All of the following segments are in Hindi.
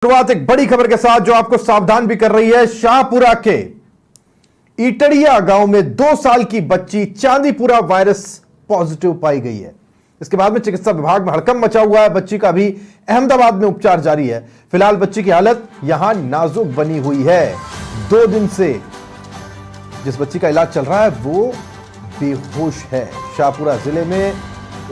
शुरुआत एक बड़ी खबर के साथ जो आपको सावधान भी कर रही है। शाहपुरा के इटड़िया गांव में 2 साल की बच्ची चांदीपुरा वायरस पॉजिटिव पाई गई है। इसके बाद में चिकित्सा विभाग में हड़कंप मचा हुआ है। बच्ची का भी अहमदाबाद में उपचार जारी है। फिलहाल बच्ची की हालत यहां नाजुक बनी हुई है। 2 दिन से जिस बच्ची का इलाज चल रहा है वो बेहोश है। शाहपुरा जिले में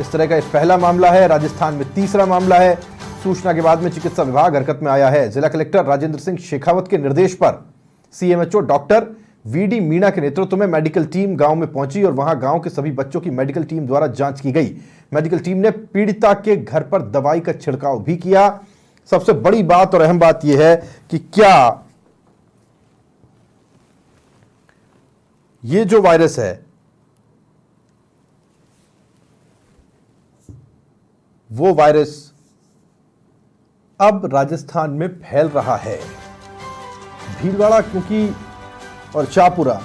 इस तरह का एक पहला मामला है, राजस्थान में तीसरा मामला है। सूचना के बाद में चिकित्सा विभाग हरकत में आया है। जिला कलेक्टर राजेंद्र सिंह शेखावत के निर्देश पर सीएमएचओ डॉक्टर वीडी मीणा के नेतृत्व में मेडिकल टीम गांव में पहुंची और वहां गांव के सभी बच्चों की मेडिकल टीम द्वारा जांच की गई। मेडिकल टीम ने पीड़िता के घर पर दवाई का छिड़काव भी किया। सबसे बड़ी बात और अहम बात यह है कि क्या ये जो वायरस है वो वायरस अब राजस्थान में फैल रहा है। भीलवाड़ा क्योंकि और शाहपुरा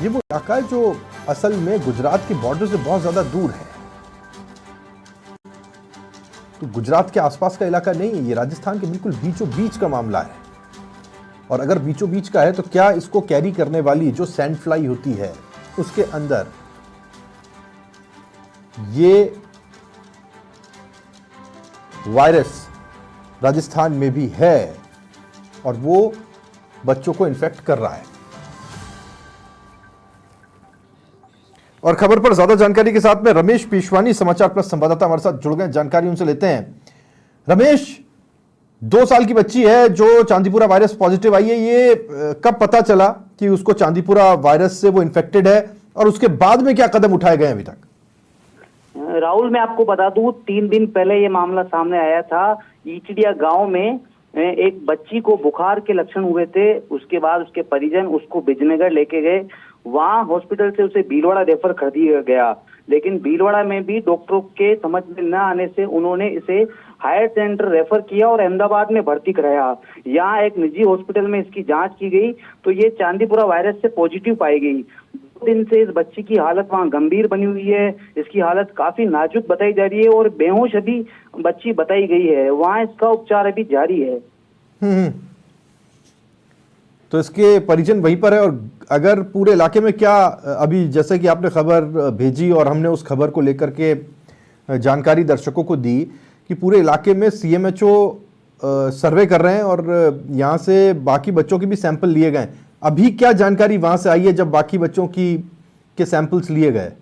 ये वो इलाका है जो असल में गुजरात के बॉर्डर से बहुत ज्यादा दूर है। तो गुजरात के आसपास का इलाका नहीं है, ये राजस्थान के बिल्कुल बीचों बीच का मामला है। और अगर बीचों बीच का है तो क्या इसको कैरी करने वाली जो सैंड फ्लाई होती है उसके अंदर ये वायरस राजस्थान में भी है और वो बच्चों को इन्फेक्ट कर रहा है। और खबर पर ज्यादा जानकारी के साथ में रमेश पेशवानी समाचार प्लस संवाददाता हमारे साथ जुड़ गए। जानकारी उनसे लेते हैं। रमेश, 2 साल की बच्ची है जो चांदीपुरा वायरस पॉजिटिव आई है, ये कब पता चला कि उसको चांदीपुरा वायरस से वो इन्फेक्टेड है और उसके बाद में क्या कदम उठाए गए अभी तक? राहुल, मैं आपको बता दूं 3 दिन पहले ये मामला सामने आया था। इटड़िया गांव में एक बच्ची को बुखार के लक्षण हुए थे। उसके बाद उसके परिजन उसको बिजनगर लेके गए। वहां हॉस्पिटल से उसे भीलवाड़ा रेफर कर दिया गया, लेकिन भीलवाड़ा में भी डॉक्टरों के समझ में न आने से उन्होंने इसे हायर सेंटर रेफर किया और अहमदाबाद में भर्ती कराया। यहाँ एक निजी हॉस्पिटल में इसकी जांच की गई तो ये चांदीपुरा वायरस से पॉजिटिव पाई गई। 2 दिन से इस बच्ची की हालत वहाँ गंभीर बनी हुई है। इसकी हालत काफी नाजुक बताई जा रही है और बेहोश अभी बच्ची बताई गई है। वहाँ इसका उपचार अभी जारी है। तो इसके परिजन वहीं पर है। और अगर पूरे इलाके में क्या अभी जैसे कि आपने खबर भेजी और हमने उस खबर को लेकर के जानकारी दर्शकों को दी कि पूरे इलाके में सीएमएचओ सर्वे कर रहे हैं और यहाँ से बाकी बच्चों के भी सैंपल लिए गए। अभी क्या जानकारी वहां से आई है जब बाकी बच्चों के सैंपल्स लिए गए?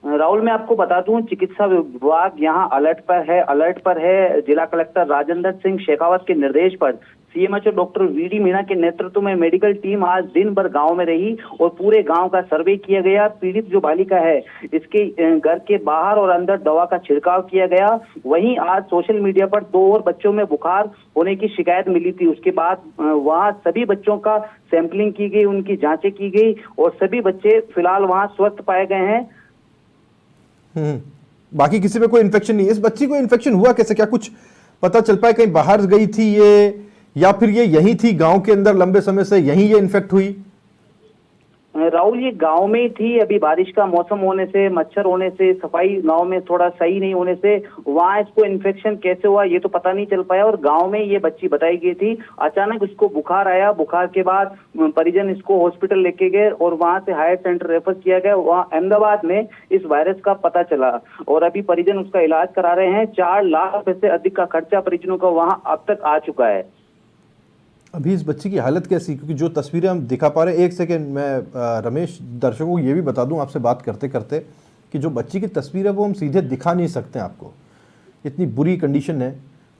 राहुल, मैं आपको बता दूं चिकित्सा विभाग यहाँ अलर्ट पर है। जिला कलेक्टर राजेंद्र सिंह शेखावत के निर्देश पर सीएमएचओ डॉक्टर वीडी मीणा के नेतृत्व में मेडिकल टीम आज दिन भर गांव में रही और पूरे गांव का सर्वे किया गया। पीड़ित जो बालिका है इसके घर के बाहर और अंदर दवा का छिड़काव किया गया। वहीं आज सोशल मीडिया पर 2 और बच्चों में बुखार होने की शिकायत मिली थी। उसके बाद वहां सभी बच्चों का सैंपलिंग की गई, उनकी जांचें की गई और सभी बच्चे फिलहाल वहां स्वस्थ पाए गए हैं। बाकी किसी में कोई इन्फेक्शन नहीं है। इस बच्ची को इन्फेक्शन हुआ कैसे, क्या कुछ पता चल पाया? कहीं बाहर गई थी ये या फिर ये यहीं थी गांव के अंदर लंबे समय से यहीं ये इन्फेक्ट हुई? राहुल, ये गांव में ही थी। अभी बारिश का मौसम होने से, मच्छर होने से, सफाई गांव में थोड़ा सही नहीं होने से वहां इसको इन्फेक्शन कैसे हुआ ये तो पता नहीं चल पाया। और गांव में ये बच्ची बताई गई थी। अचानक उसको बुखार आया। बुखार के बाद परिजन इसको हॉस्पिटल लेके गए और वहां से हायर सेंटर रेफर किया गया। वहां अहमदाबाद में इस वायरस का पता चला और अभी परिजन उसका इलाज करा रहे हैं। 4 लाख रुपए से अधिक का खर्चा परिजनों का वहां अब तक आ चुका है। अभी इस बच्ची की हालत कैसी, क्योंकि जो तस्वीरें हम दिखा पा रहे हैं, एक सेकेंड मैं रमेश दर्शकों को ये भी बता दूं आपसे बात करते करते कि जो बच्ची की तस्वीर है वो हम सीधे दिखा नहीं सकते आपको। इतनी बुरी कंडीशन है।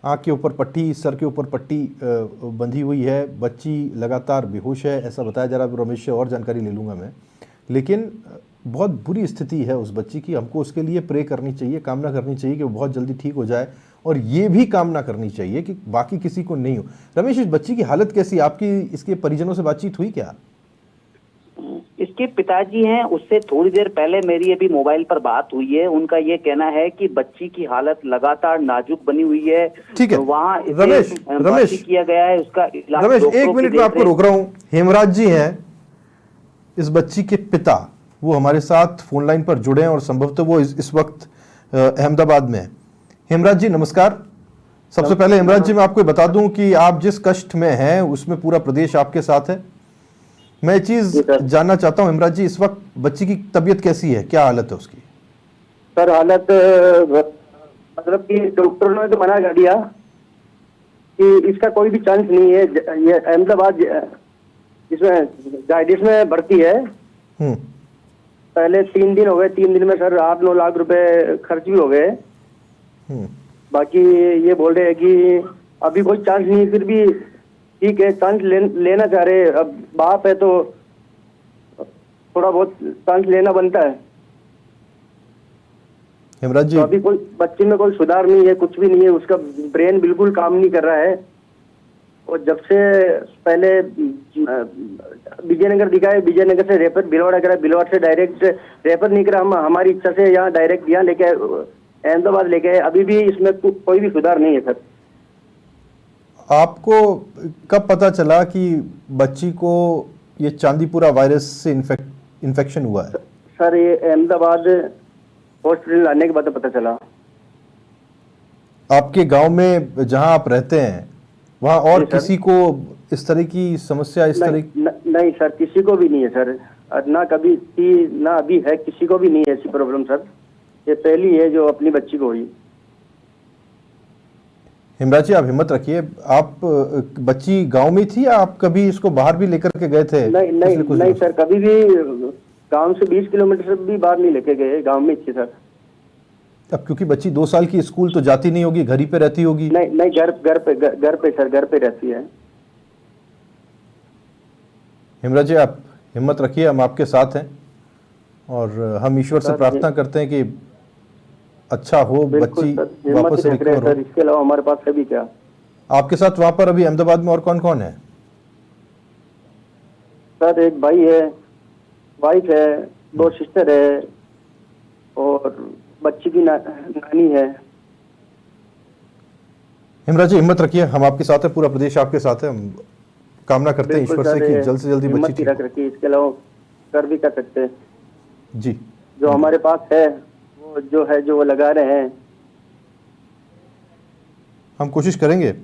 आँख के ऊपर पट्टी, सर के ऊपर पट्टी बंधी हुई है। बच्ची लगातार बेहोश है ऐसा बताया जा रहा है। रमेश से और जानकारी ले लूँगा मैं, लेकिन बहुत बुरी स्थिति है उस बच्ची की। हमको उसके लिए प्रे करनी चाहिए, कामना करनी चाहिए कि वो बहुत जल्दी ठीक हो जाए और ये भी कामना करनी चाहिए कि बाकी किसी को नहीं हो। रमेश, इस बच्ची की हालत कैसी? आपकी इसके परिजनों से बातचीत हुई क्या? इसके पिताजी हैं, उससे थोड़ी देर पहले मेरी अभी मोबाइल पर बात हुई है। उनका ये कहना है कि बच्ची की हालत लगातार नाजुक बनी हुई है। ठीक है, वहाँ रमेश किया गया है उसका इलाज। रमेश, 1 मिनट में आपको रोक रहा हूँ। हेमराज जी हैं इस बच्ची के पिता, वो हमारे साथ फोन लाइन पर जुड़े हैं और संभवतः वो इस वक्त अहमदाबाद में है। हेमराज जी नमस्कार। सबसे पहले इमरान जी मैं आपको बता दूं कि आप जिस कष्ट में हैं उसमें पूरा प्रदेश आपके साथ है। मैं ये चीज जी सर। जानना चाहता हूं इमरान जी, इस वक्त बच्ची की तबीयत कैसी है, क्या हालत है उसकी? सर हालत मतलब कि डॉक्टरों ने तो मना कर दिया कि इसका कोई भी चांस नहीं है। ये अहमदाबाद इसमें जायडिस में भर्ती है। हम्म। पहले 3 दिन हो गए, 3 दिन में सर 8-9 लाख रुपए खर्च भी हो गए। हम्म। बाकी ये बोल रहे हैं कि अभी कोई चांस नहीं, फिर भी ठीक है चांस लेना चाह रहे हैं। अब बाप है तो थोड़ा बहुत चांस लेना बनता है। इमरान जी तो अभी कोई बच्चे में कोई सुधार नहीं है, कुछ भी नहीं है, उसका ब्रेन बिल्कुल काम नहीं कर रहा है। और जब से पहले विजयनगर दिखाए, विजयनगर से रेफर भिलवाड़ा करा, भिलवाड़ा से डायरेक्ट रेफर नहीं करा, हम हमारी इच्छा से यहाँ डायरेक्ट यहाँ लेके अहमदाबाद लेके आए। अभी भी इसमें कोई भी सुधार नहीं है सर। आपको कब पता चला कि बच्ची को ये चांदीपुरा वायरस से इन्फेक्शन हुआ है? सर ये अहमदाबाद हॉस्पिटल आने के बाद पता चला। आपके गांव में जहां आप रहते हैं वहां और जी सर। किसी को इस तरह की समस्या नहीं सर, किसी को भी नहीं है सर। ना कभी थी ना अभी है, किसी को भी नहीं है ऐसी प्रॉब्लम सर। ये पहली है जो अपनी बच्ची को हुई। हिमराज जी आप हिम्मत रखिए। आप बच्ची गांव में थी या आप कभी इसको बाहर भी लेकर के गए थे? नहीं नहीं नहीं सर, कभी भी गांव से 20 किलोमीटर से भी बाहर नहीं लेके गए, गांव में थी सर। अब क्योंकि बच्ची 2 साल की, स्कूल तो जाती नहीं होगी, घर ही पे रहती होगी। नहीं घर पे सर, घर पे रहती है। हिमराज जी आप हिम्मत रखिए, हम आपके साथ हैं और हम ईश्वर से प्रार्थना करते हैं कि अच्छा हो, बच्ची वापस रिकवर हो। इसके अलावा हमारे पास है भी क्या? आपके साथ वहां पर अभी अहमदाबाद में और कौन कौन है? सर एक भाई है, वाइफ है, 2 सिस्टर है और बच्ची की नानी है। हिमराज जी हिम्मत रखिए, हम आपके साथ हैं, पूरा प्रदेश आपके साथ है। हम कामना करते हैं ईश्वर से कि जल्द से जल्दी बच्ची ठीक रख रखिए। इसके अलावा कर भी कर सकते हैं जी। जो हमारे पास है वो जो है जो वो लगा रहे हैं। हम कोशिश करेंगे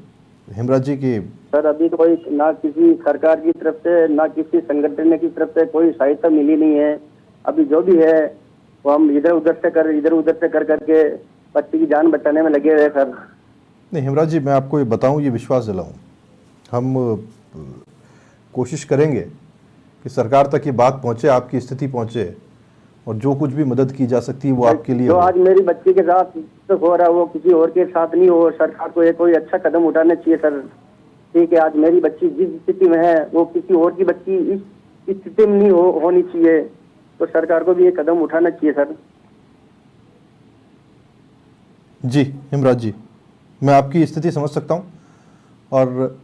हिमराज जी की। सर अभी तो कोई ना किसी सरकार की तरफ से ना किसी संगठन की तरफ से कोई सहायता मिली नहीं है। अभी जो भी है वो हम इधर उधर से कर करके बच्ची की जान बचाने में लगे हुए सर। नहीं हिमराज जी मैं आपको ये बताऊं, ये विश्वास दिलाऊं, हम कोशिश करेंगे कि सरकार तक ये बात पहुंचे, आपकी स्थिति पहुंचे और जो कुछ भी मदद की जा सकती है वो आपके लिए जो हो। आज मेरी बच्ची के साथ तो हो रहा है वो किसी और के साथ नहीं हो। सरकार को ये कोई अच्छा कदम उठाना चाहिए सर। ठीक है, आज मेरी बच्ची जिस स्थिति में है वो किसी और की बच्ची इस स्थिति में नहीं होनी चाहिए। तो सरकार को भी ये कदम उठाना चाहिए सर। जी हिमराज जी मैं आपकी स्थिति समझ सकता हूं और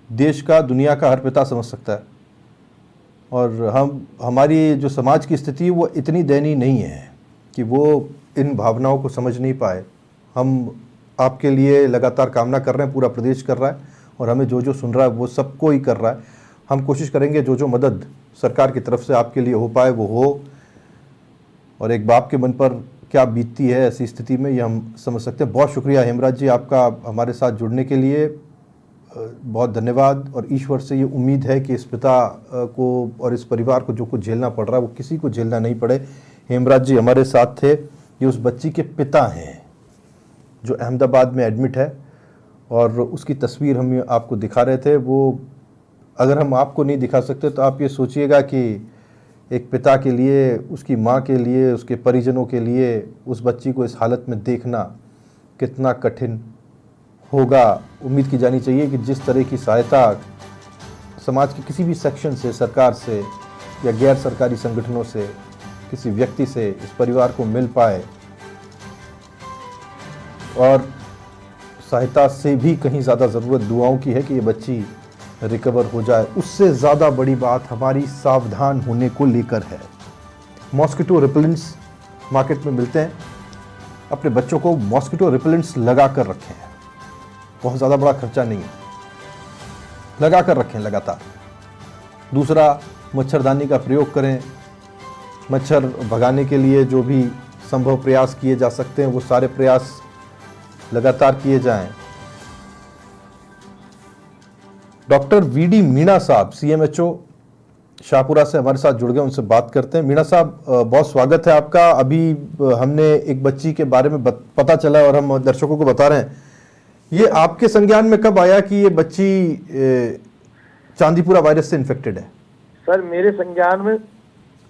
देश का, दुनिया का हर पिता समझ सकता है। और हमारी जो समाज की स्थिति है वो इतनी दयनीय नहीं है कि वो इन भावनाओं को समझ नहीं पाए। हम आपके लिए लगातार कामना कर रहे हैं, पूरा प्रदेश कर रहा है और हमें जो जो सुन रहा है वो सबको ही कर रहा है। हम कोशिश करेंगे जो जो मदद सरकार की तरफ से आपके लिए हो पाए वो हो। और एक बाप के मन पर क्या बीतती है ऐसी स्थिति में, ये हम समझ सकते हैं। बहुत शुक्रिया हिमराज जी आपका हमारे साथ जुड़ने के लिए, बहुत धन्यवाद। और ईश्वर से ये उम्मीद है कि इस पिता को और इस परिवार को जो कुछ झेलना पड़ रहा है वो किसी को झेलना नहीं पड़े। हेमराज जी हमारे साथ थे, ये उस बच्ची के पिता हैं जो अहमदाबाद में एडमिट है और उसकी तस्वीर हम आपको दिखा रहे थे। वो अगर हम आपको नहीं दिखा सकते तो आप ये सोचिएगा कि एक पिता के लिए, उसकी माँ के लिए, उसके परिजनों के लिए उस बच्ची को इस हालत में देखना कितना कठिन होगा। उम्मीद की जानी चाहिए कि जिस तरह की सहायता समाज के किसी भी सेक्शन से, सरकार से या गैर सरकारी संगठनों से, किसी व्यक्ति से इस परिवार को मिल पाए और सहायता से भी कहीं ज़्यादा ज़रूरत दुआओं की है कि ये बच्ची रिकवर हो जाए। उससे ज़्यादा बड़ी बात हमारी सावधान होने को लेकर है। मॉस्किटो रिपेलेंट्स मार्केट में मिलते हैं, अपने बच्चों को मॉस्किटो रिपेलेंट्स लगा कर रखें। बहुत ज़्यादा बड़ा खर्चा नहीं है, लगा कर रखें लगातार। दूसरा, मच्छरदानी का प्रयोग करें। मच्छर भगाने के लिए जो भी संभव प्रयास किए जा सकते हैं वो सारे प्रयास लगातार किए जाएं। डॉक्टर वीडी मीणा साहब सीएमएचओ शाहपुरा से हमारे साथ जुड़ गए, उनसे बात करते हैं। मीणा साहब, बहुत स्वागत है आपका। अभी हमने एक बच्ची के बारे में पता चला और हम दर्शकों को बता रहे हैं, ये आपके संज्ञान में कब आया कि ये बच्ची चांदीपुरा वायरस से इन्फेक्टेड है? सर मेरे संज्ञान में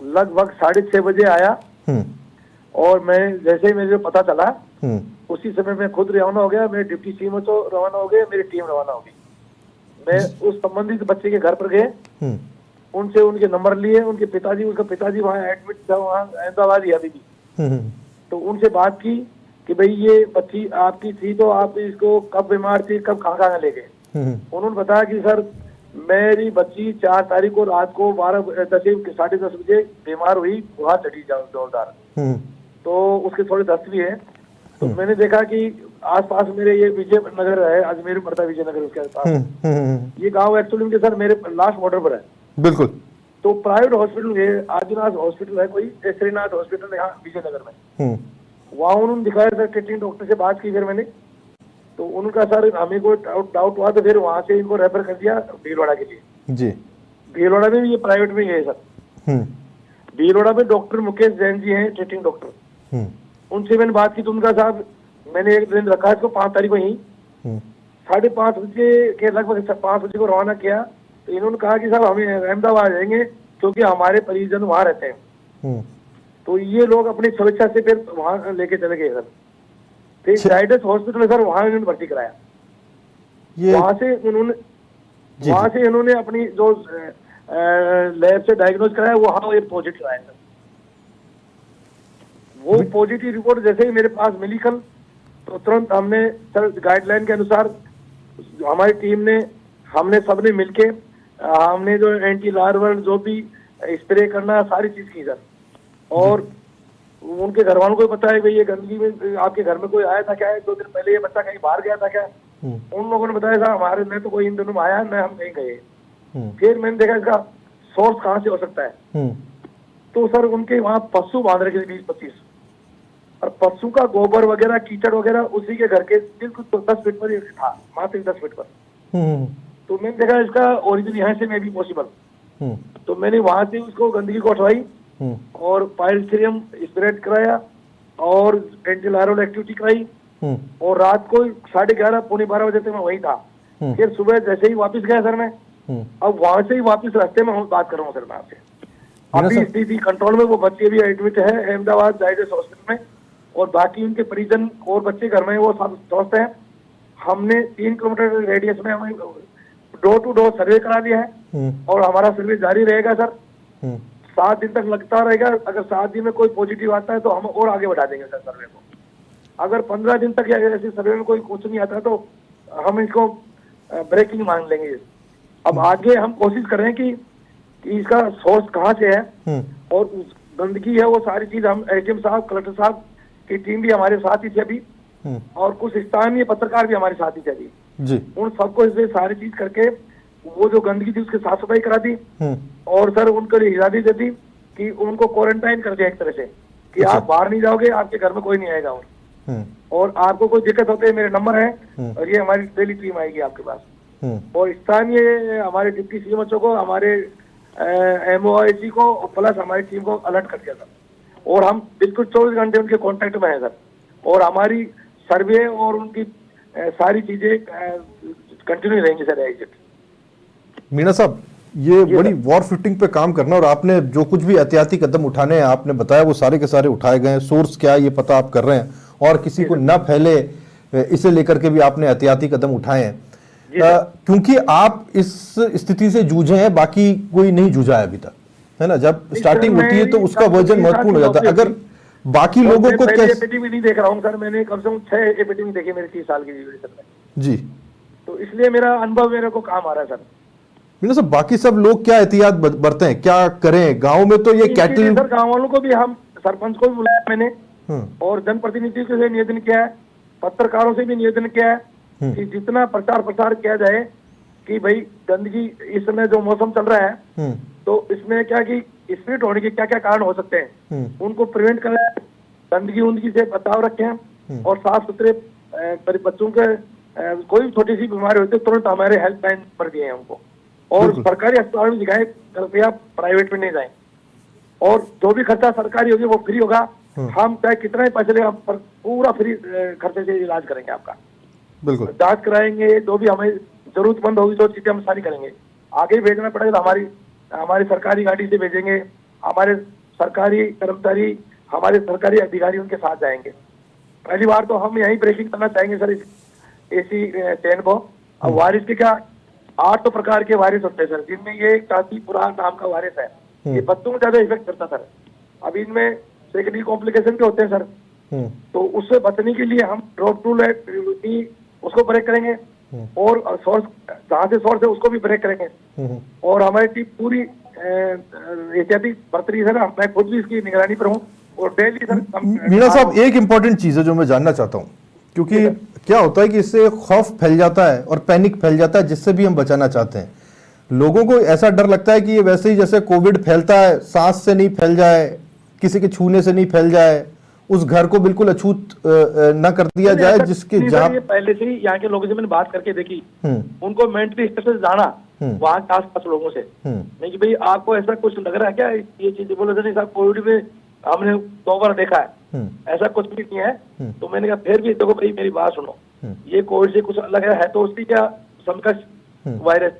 लगभग 6:30 बजे आया और मैं जैसे ही मुझे पता चला उसी समय मैं खुद रवाना हो गया, मेरे डिप्टी सीएमओ रवाना हो गए, मेरी टीम रवाना हो गई। मैं उस संबंधित बच्चे के घर पर गए, उनसे उनके नंबर लिए, उनके पिताजी, उसका पिताजी वहाँ एडमिट था, वहाँ अहमदाबाद ही अभी भी। तो उनसे बात की कि भाई ये बच्ची आपकी थी, तो आप इसको कब बीमार थी, कब कहाँ ले गए? उन्होंने बताया कि सर मेरी बच्ची 4 तारीख को रात को 10:30 बजे बीमार हुई, वहाँ चढ़ी जोरदार, तो उसके थोड़े दस्त भी है। तो मैंने देखा कि आसपास मेरे ये विजय नगर है, अजमेर पड़ता है विजय नगर, उसके पास ये गांव एक्चुअली सर मेरे लास्ट बॉर्डर पर है। बिल्कुल। तो प्राइवेट हॉस्पिटल है, आदिनाथ हॉस्पिटल है, कोई श्रीनाथ हॉस्पिटल यहाँ विजय नगर में, वहाँ उन्होंने दिखाया सर, ट्रीटिंग डॉक्टर से बात की फिर मैंने, तो उनका सर हमें को डाउट हुआ, तो फिर वहाँ से इनको रेफर कर दिया भीलवाड़ा के लिए। जी, भीलवाड़ा में भी ये प्राइवेट में ही है सर। भीलवाड़ा में डॉक्टर मुकेश जैन जी हैं, ट्रीटिंग डॉक्टर, उनसे मैंने बात की तो उनका साहब मैंने एक दिन रखा इसको 5 तारीख को ही 5:30 बजे के लगभग 5 बजे को रवाना किया। तो इन्होंने कहा कि साहब हमें अहमदाबाद जाएंगे क्योंकि हमारे परिजन वहाँ रहते हैं। तो ये लोग अपनी स्वेच्छा से फिर वहाँ लेके चले गए सर। फिर जाइडस हॉस्पिटल सर वहाँ इन्होंने भर्ती कराया। वहाँ से इन्होंने अपनी जो लैब से डायग्नोज कराया वहाँ ये पॉजिटिव आया सर। वो पॉजिटिव रिपोर्ट जैसे ही मेरे पास मिली कल, तो तुरंत हमने सर गाइडलाइन के अनुसार हमारी टीम ने, हमने सबने मिलके हमने जो एंटी लार्वल जो भी स्प्रे करना सारी चीज की सर। और उनके घर वालों को पता है भाई ये गंदगी में आपके घर में कोई आया था क्या है, 2 दिन पहले ये बच्चा कहीं बाहर गया था क्या? उन लोगों ने बताया था हमारे में तो कोई इन दिनों में आया न हम कहीं गए। फिर मैंने देखा इसका सोर्स कहाँ से हो सकता है, तो सर उनके वहाँ पशु बांध रखे थे 20-25, और पशु का गोबर वगैरह कीचड़ वगैरह उसी के घर के बिल्कुल 10 फीट पर था, मात्र 10 फीट पर। तो मैंने देखा इसका ओरिजिन यहाँ से में भी पॉसिबल। तो मैंने वहां से उसको गंदगी को हटवाई और पाइलथ्रियम स्प्रेड कराया और एंटी लार्वल एक्टिविटी कराई, और रात को 11:30 पौने 12 बजे तक मैं वही था। फिर सुबह जैसे ही वापस गया सर मैं, अब वहां से ही वापस रास्ते में बात कर रहा हूँ सर मैं आपसे। अभी स्थिति कंट्रोल में, वो बच्चे भी एडमिट है अहमदाबाद जाइडस हॉस्पिटल में, और बाकी उनके परिजन और बच्चे घर में वो सब स्वस्थ हैं। हमने 3 किलोमीटर रेडियस में हमें डोर टू डोर सर्वे करा दिया है और हमारा सर्वे जारी रहेगा सर। 7 दिन तक लगता रहेगा। अगर 7 दिन में कोई पॉजिटिव आता है तो हम और आगे बढ़ा देंगे सर सर्वे को। अगर 15 दिन तक या ऐसे सर्वे में कोई कुछ नहीं आता तो हम इसको ब्रेकिंग मान लेंगे। अब आगे हम कोशिश कर रहे हैं कि इसका सोर्स कहाँ से है और गंदगी है वो सारी चीज हम एसडीएम साहब, कलेक्टर साहब की टीम भी हमारे साथ ही थी अभी, और कुछ स्थानीय पत्रकार भी हमारे साथ ही थे अभी जी। उन सबको इससे सारी चीज करके वो जो गंदगी थी उसकी साफ सफाई करा दी, और सर उनको हिदायत दे दी कि उनको क्वारंटाइन कर दिया एक तरह से कि आप बाहर नहीं जाओगे, आपके घर में कोई नहीं आएगा, और आपको कोई दिक्कत होते है मेरे नंबर है और ये हमारी डेली टीम आएगी आपके पास। और स्थानीय हमारे डिप्टी सीएमओ को, हमारे एमओआईसी को प्लस हमारी टीम को अलर्ट कर दिया सर, और हम बिल्कुल 24 घंटे उनके कॉन्टेक्ट में है सर, और हमारी सर्वे और उनकी सारी चीजें कंटिन्यू रहेंगी सर। एग्जिट मीणा साहब, ये बड़ी वॉर फिटिंग पे काम करना, और आपने जो कुछ भी एहतियाती कदम उठाने हैं आपने बताया वो सारे के सारे उठाए गए हैं। सोर्स क्या है ये पता आप कर रहे हैं, और किसी को न फैले इसे लेकर के भी आपने एहतियाती कदम उठाए हैं, क्योंकि आप इस स्थिति से जूझे हैं, बाकी कोई नहीं जूझा है अभी तक, है ना। जब स्टार्टिंग होती है तो उसका वर्जन महत्वपूर्ण हो जाता है। अगर बाकी लोगों को एपिडेमिक नहीं देख रहा हूँ सर, मैंने कम से कम 6 एपिडेमिक देखे मेरे 30 साल की ड्यूरेशन में जी, तो इसलिए मेरा अनुभव मेरे को काम आ रहा है सर। मीणा साहब, बाकी सब लोग क्या एहतियात बरतें हैं, क्या करें गाँव में? तो ये कैटल सर गाँव वालों को भी, हम सरपंच को भी बुलाया मैंने, और जनप्रतिनिधियों से निवेदन किया है, पत्रकारों से भी निवेदन किया है कि जितना प्रचार किया जाए कि भाई गंदगी इस समय जो मौसम चल रहा है तो इसमें क्या कि स्प्लिट होने के क्या क्या कारण हो सकते हैं, उनको प्रिवेंट करें, गंदगी उनकी से बचाव रखें, और साफ सुथरे बच्चों के कोई भी छोटी सी बीमारी होती है तुरंत हमारे हेल्पलाइन नंबर दिए हैं उनको। और बिल्कुल। सरकारी अस्पताल में दिखाएं, कृपया प्राइवेट में नहीं जाएं। और जो भी खर्चा सरकारी होगी वो फ्री होगा। हम चाहे कितना ही पैसे लेगा पर पूरा फ्री खर्चे से इलाज करेंगे आपका। बिल्कुल। जांच कराएंगे, जो भी हमें जरूरतमंद होगी जो चीजें हम सारी करेंगे। आगे भेजना पड़ेगा तो हमारी सरकारी गाड़ी से भेजेंगे। हमारे सरकारी कर्मचारी, हमारे सरकारी अधिकारी उनके साथ जाएंगे। पहली बार तो हम यही ब्रेकिंग करना चाहेंगे सर इस ऐसी चैन को। अब वायरस के क्या 8 प्रकार के वायरस होते हैं सर, जिनमें ये चांदीपुरा नाम का वायरस है। ये बच्चों को ज्यादा इफेक्ट करता सर। अब इनमें सेकेंडरी कॉम्प्लिकेशन भी होते हैं सर। तो उससे बचने के लिए हम ड्रॉप टूल उसको ब्रेक करेंगे और सोर्स जहाँ से सोर्स है उसको भी ब्रेक करेंगे। और हमारी टीम पूरी एहतियाती बरत रही है सर। मैं खुद भी इसकी निगरानी पर हूँ और डेली सर। मीणा साहब, एक इंपॉर्टेंट चीज है जो मैं जानना चाहता हूं, क्योंकि क्या होता है कि इससे खौफ फैल जाता है और पैनिक फैल जाता है, जिससे भी हम बचाना चाहते हैं। लोगों को ऐसा डर लगता है कि ये वैसे ही जैसे कोविड फैलता है, सांस से नहीं फैल जाए, किसी के छूने से नहीं फैल जाए, उस घर को बिल्कुल अछूत न कर दिया जाए जिसके जहाँ। ये पहले से ही यहाँ के लोगों से मैंने बात करके देखी, उनको मेंटली स्टेट से जाना वहाँ के आसपास लोगों से, नहीं कि भाई आपको ऐसा कुछ लग रहा है क्या, ये चीजें बोले नहीं साहब कोविड में हमने 2 बार देखा है, ऐसा कुछ भी नहीं है। तो मैंने कहा फिर भी देखो भाई मेरी बात सुनो, ये कोविड से कुछ अलग है तो उसकी क्या समकक्ष वायरस,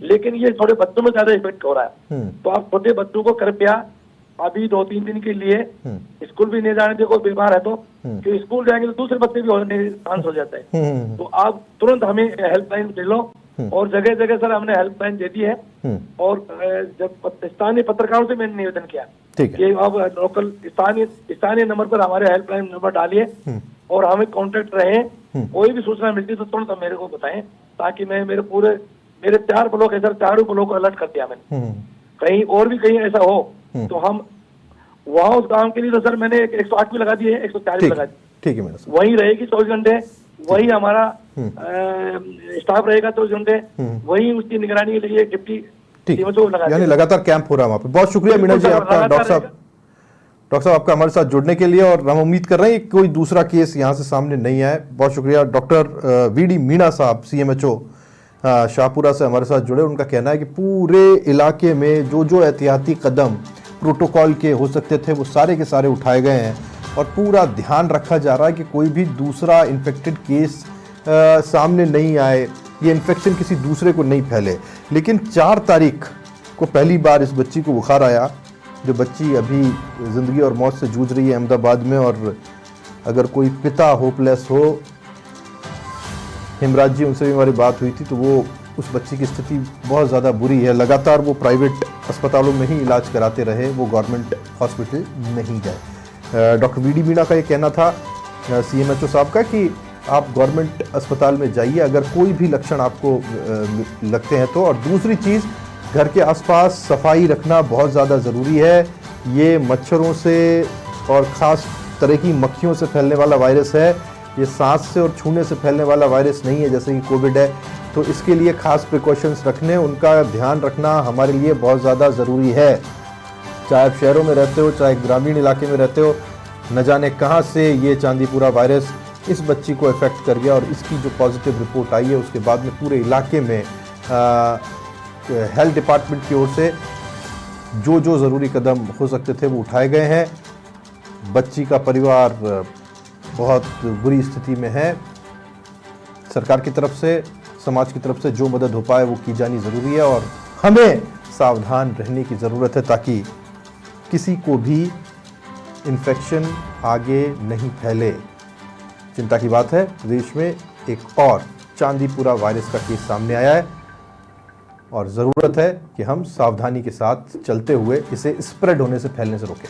लेकिन ये थोड़े बच्चों में ज्यादा इफेक्ट हो रहा है। तो आप छोटे बच्चों को कृपया अभी 2-3 दिन के लिए स्कूल भी नहीं जाने दे, कोई बीमार है तो, कि स्कूल जाएंगे तो दूसरे बच्चे भी होने चांस हो जाता है। तो आप तुरंत हमें हेल्पलाइन दे लो और जगह जगह सर हमने हेल्पलाइन दे दी है। और जब स्थानीय पत्रकारों से मैंने निवेदन किया कि अब लोकल स्थानीय नंबर पर हमारे हेल्पलाइन नंबर डालिए और हमें कांटेक्ट रहे, कोई भी सूचना मिलती तो तुरंत मेरे को बताएं, ताकि मैं मेरे 4 ब्लॉक है सर, 4 ब्लॉक को अलर्ट कर दिया मैंने। कहीं और भी कहीं ऐसा हो तो हम वहाँ उस गांव के लिए तो सर मैंने 108 भी लगा दिए, 104 भी लगा दिए। ठीक है, वही रहेगी 24 घंटे, वही हमारा स्टाफ रहेगा 24 घंटे, वही उसकी निगरानी के लिए डिप्टी यानी लगातार कैंप हो रहा है वहाँ पे। बहुत शुक्रिया मीणा जी आपका, डॉक्टर साहब आपका हमारे साथ जुड़ने के लिए। और हम उम्मीद कर रहे हैं कि कोई दूसरा केस यहाँ से सामने नहीं आए। बहुत शुक्रिया डॉक्टर वीडी मीणा साहब, CMHO शाहपुरा से हमारे साथ जुड़े। उनका कहना है कि पूरे इलाके में जो एहतियाती कदम प्रोटोकॉल के हो सकते थे वो सारे के सारे उठाए गए हैं और पूरा ध्यान रखा जा रहा है कि कोई भी दूसरा इन्फेक्टेड केस सामने नहीं आए, ये इन्फेक्शन किसी दूसरे को नहीं फैले। लेकिन 4 तारीख को पहली बार इस बच्ची को बुखार आया, जो बच्ची अभी ज़िंदगी और मौत से जूझ रही है अहमदाबाद में। और अगर कोई पिता होपलेस हो, हिमराज जी उनसे भी हमारी बात हुई थी, तो वो उस बच्ची की स्थिति बहुत ज़्यादा बुरी है। लगातार वो प्राइवेट अस्पतालों में ही इलाज कराते रहे, वो गवर्नमेंट हॉस्पिटल नहीं गए। डॉक्टर वीडी मीणा का ये कहना था CMHO साहब का कि आप गवर्नमेंट अस्पताल में जाइए अगर कोई भी लक्षण आपको लगते हैं तो। और दूसरी चीज़, घर के आसपास सफाई रखना बहुत ज़्यादा ज़रूरी है। ये मच्छरों से और ख़ास तरह की मक्खियों से फैलने वाला वायरस है, ये सांस से और छूने से फैलने वाला वायरस नहीं है जैसे कि कोविड है। तो इसके लिए खास प्रिकॉशंस रखने, उनका ध्यान रखना हमारे लिए बहुत ज़्यादा ज़रूरी है। चाहे आप शहरों में रहते हो, चाहे ग्रामीण इलाके में रहते हो, न जाने कहाँ से ये चांदीपुरा वायरस इस बच्ची को इफेक्ट कर गया। और इसकी जो पॉजिटिव रिपोर्ट आई है उसके बाद में पूरे इलाके में हेल्थ डिपार्टमेंट की ओर से जो ज़रूरी कदम हो सकते थे वो उठाए गए हैं। बच्ची का परिवार बहुत बुरी स्थिति में है। सरकार की तरफ से, समाज की तरफ से जो मदद हो पाए वो की जानी ज़रूरी है और हमें सावधान रहने की ज़रूरत है ताकि किसी को भी इन्फेक्शन आगे नहीं फैले। चिंता की बात है, प्रदेश में एक और चांदीपुरा वायरस का केस सामने आया है और ज़रूरत है कि हम सावधानी के साथ चलते हुए इसे स्प्रेड होने से, फैलने से रोकें।